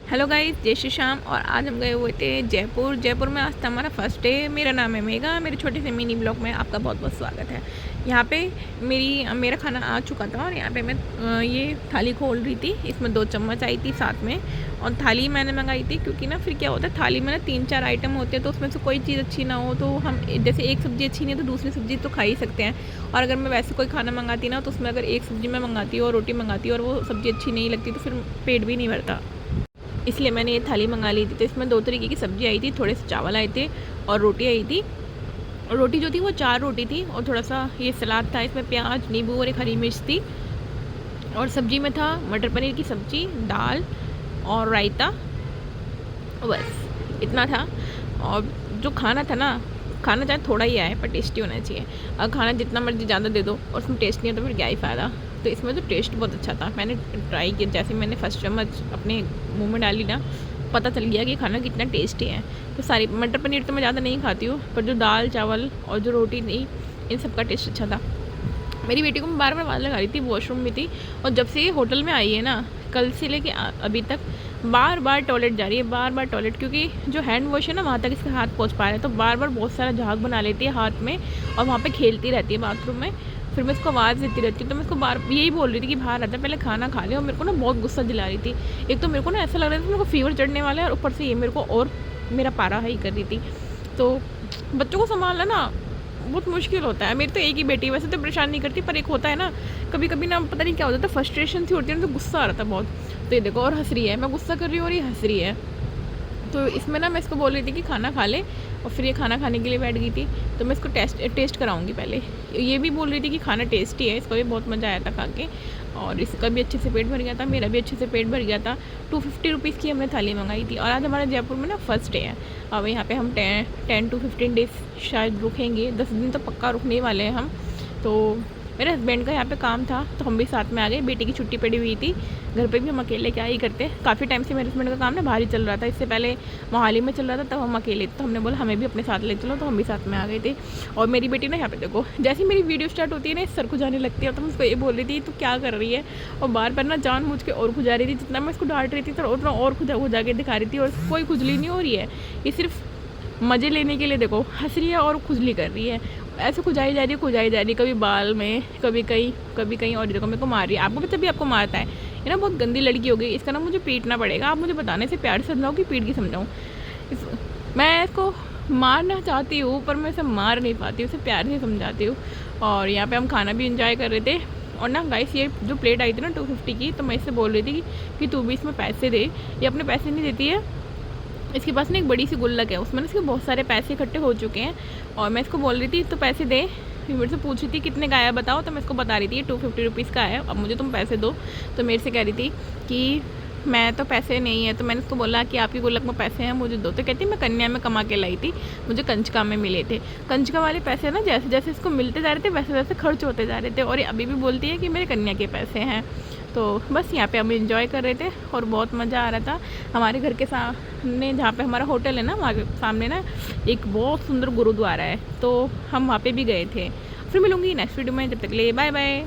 Hello guys, जय श्री श्याम। और आज हम गए हुए थे जयपुर में। आज था हमारा फर्स्ट डे। मेरा नाम है मेघा। मेरे छोटे से मिनी ब्लॉग में आपका बहुत बहुत स्वागत है। यहाँ पे मेरा खाना आ चुका था और यहाँ पे मैं ये थाली खोल रही थी। इसमें 2 चम्मच आई थी साथ में, और थाली मैंने मंगाई थी क्योंकि ना फिर क्या होता है, थाली में ना 3-4 आइटम होते हैं, तो उसमें से कोई चीज़ अच्छी ना हो तो हम जैसे एक सब्ज़ी अच्छी नहीं है तो दूसरी सब्ज़ी तो खा ही सकते हैं। और अगर मैं वैसे कोई खाना मंगाती ना तो उसमें अगर एक सब्ज़ी मैं मंगाती और रोटी मंगाती और वो सब्ज़ी अच्छी नहीं लगती तो फिर पेट भी नहीं भरता। इसलिए मैंने ये थाली मंगा ली थी। तो इसमें 2 तरीके की सब्ज़ी आई थी, थोड़े से चावल आए थे और रोटी आई थी। और रोटी जो थी वो 4 रोटी थी और थोड़ा सा ये सलाद था, इसमें प्याज, नींबू और एक हरी मिर्च थी। और सब्ज़ी में था मटर पनीर की सब्ज़ी, दाल और रायता, बस इतना था। और जो खाना था ना, खाना चाहे थोड़ा ही आए पर टेस्टी होना चाहिए। अगर खाना जितना मर्जी ज़्यादा दे दो और उसमें टेस्ट नहीं है तो फिर क्या ही फ़ायदा। तो इसमें तो टेस्ट बहुत अच्छा था। मैंने ट्राई किया, जैसे मैंने फर्स्ट चम्मच अपने मुंह में डाली ना, पता चल गया कि खाना कितना टेस्टी है। तो सारी मटर पनीर तो मैं ज़्यादा नहीं खाती हूँ, पर जो दाल चावल और जो रोटी थी इन सब का टेस्ट अच्छा था। मेरी बेटी को मैं बार बार आवाज़ लगा रही थी, वॉशरूम में थी। और जब से ये होटल में आई है ना, कल से लेके अभी तक बार बार टॉयलेट जा रही है, बार बार टॉयलेट, क्योंकि जो हैंड वॉश है ना वहाँ तक इसके हाथ पहुँच पा रहे हैं। तो बार बार बहुत सारा झाग बना लेती है हाथ में और वहाँ पे खेलती रहती है बाथरूम में। फिर मैं इसको आवाज़ देती रहती हूँ। तो मैं इसको बार यही बोल रही थी कि बाहर आता है, पहले खाना खा ले। और मेरे को ना बहुत गुस्सा दिला रही थी। एक तो मेरे को ना ऐसा लग रहा था मेरे को फीवर चढ़ने वाला है और ऊपर से ये मेरे को और मेरा पारा हाई कर रही थी। तो बच्चों को संभालना ना बहुत मुश्किल होता है। मेरी तो एक ही बेटी, वैसे तो परेशान नहीं करती, पर एक होता है ना कभी कभी ना, पता नहीं क्या होता था, फ्रस्ट्रेशन सी होती है ना, तो गुस्सा आ रहा था बहुत। तो ये देखो, और हंस रही है, मैं गुस्सा कर रही हूँ और ये हंस रही है। तो इसमें ना मैं इसको बोल रही थी कि खाना खा ले, और फिर ये खाना खाने के लिए बैठ गई थी। तो मैं इसको टेस्ट कराऊंगी पहले। ये भी बोल रही थी कि खाना टेस्टी है, इसको भी बहुत मज़ा आया था खा के। और इसका भी अच्छे से पेट भर गया था, मेरा भी अच्छे से पेट भर गया था। 250 रुपीज़ की हमने थाली मंगाई थी। और आज हमारा जयपुर में ना फर्स्ट डे है। अब यहाँ पे हम 10 to 15 डेज़ शायद रुकेंगे, 10 दिन तो पक्का रुकने वाले हैं हम। तो मेरे हस्बैंड का यहाँ पे काम था तो हम भी साथ में आ गए। बेटी की छुट्टी पड़ी हुई थी, घर पे भी हम अकेले क्या ही करते। काफ़ी टाइम से मेरे हस्बैंड का काम ना बाहर ही चल रहा था, इससे पहले मोहाली में चल रहा था, तब हम अकेले थे। तो हमने बोला हमें भी अपने साथ ले चलो, तो हम भी साथ में आ गए थे। और मेरी बेटी ना यहाँ पे देखो, जैसे मेरी वीडियो स्टार्ट होती है ना, इस सर खुजाने लगती है। तो मैं उसको ये बोल रही थी तू क्या कर रही है, और बार बार ना जान मुझ के और खुजा रही थी। जितना मैं उसको डांट रही थी तो उतना और खुजा के दिखा रही थी। और कोई खुजली नहीं हो रही है, ये सिर्फ मज़े लेने के लिए देखो हंस रही है और खुजली कर रही है। ऐसे खुजाई जा रही है, कभी बाल में, कभी कहीं। और देखो मेरे को मार रही है। आपको पता भी आपको मारता है, ये ना बहुत गंदी लड़की हो गई। इसका ना मुझे पीटना पड़ेगा। आप मुझे बताने से प्यार से समझाओ कि पीट के समझाऊँ। मैं इसको मारना चाहती हूँ पर मैं इसे मार नहीं पाती हूँ, उसे प्यार से समझाती हूँ। और यहाँ पे हम खाना भी इंजॉय कर रहे थे। और ना गाइस, ये जो प्लेट आई थी ना 250 की, तो मैं इससे बोल रही थी कि तू भी इसमें पैसे दे। ये अपने पैसे नहीं देती है। इसके पास ना एक बड़ी सी गुल्लक है, उसमें ना इसके बहुत सारे पैसे इकट्ठे हो चुके हैं। और मैं इसको बोल रही थी तो पैसे दे। फिर मेरे से पूछ रही थी कितने का आया बताओ, तो मैं इसको बता रही थी 250 रुपीज़ का है, अब मुझे तुम पैसे दो। तो मेरे से कह रही थी कि मैं तो पैसे नहीं है। तो मैंने उसको बोला कि आपकी गुल्लक में पैसे हैं, मुझे दो। तो कहती मैं कन्या में कमा के लाई थी, मुझे कंचका में मिले थे। कंचका वाले पैसे ना जैसे जैसे इसको मिलते जा रहे थे वैसे वैसे खर्च होते जा रहे थे। और ये अभी भी बोलती है कि मेरे कन्या के पैसे हैं। तो बस यहाँ पे हम इंजॉय कर रहे थे और बहुत मज़ा आ रहा था। हमारे घर के सामने जहाँ पे हमारा होटल है ना, वहाँ के सामने ना एक बहुत सुंदर गुरुद्वारा है, तो हम वहाँ पे भी गए थे। फिर मिलूँगी नेक्स्ट वीडियो में, जब तक के लिए बाय बाय।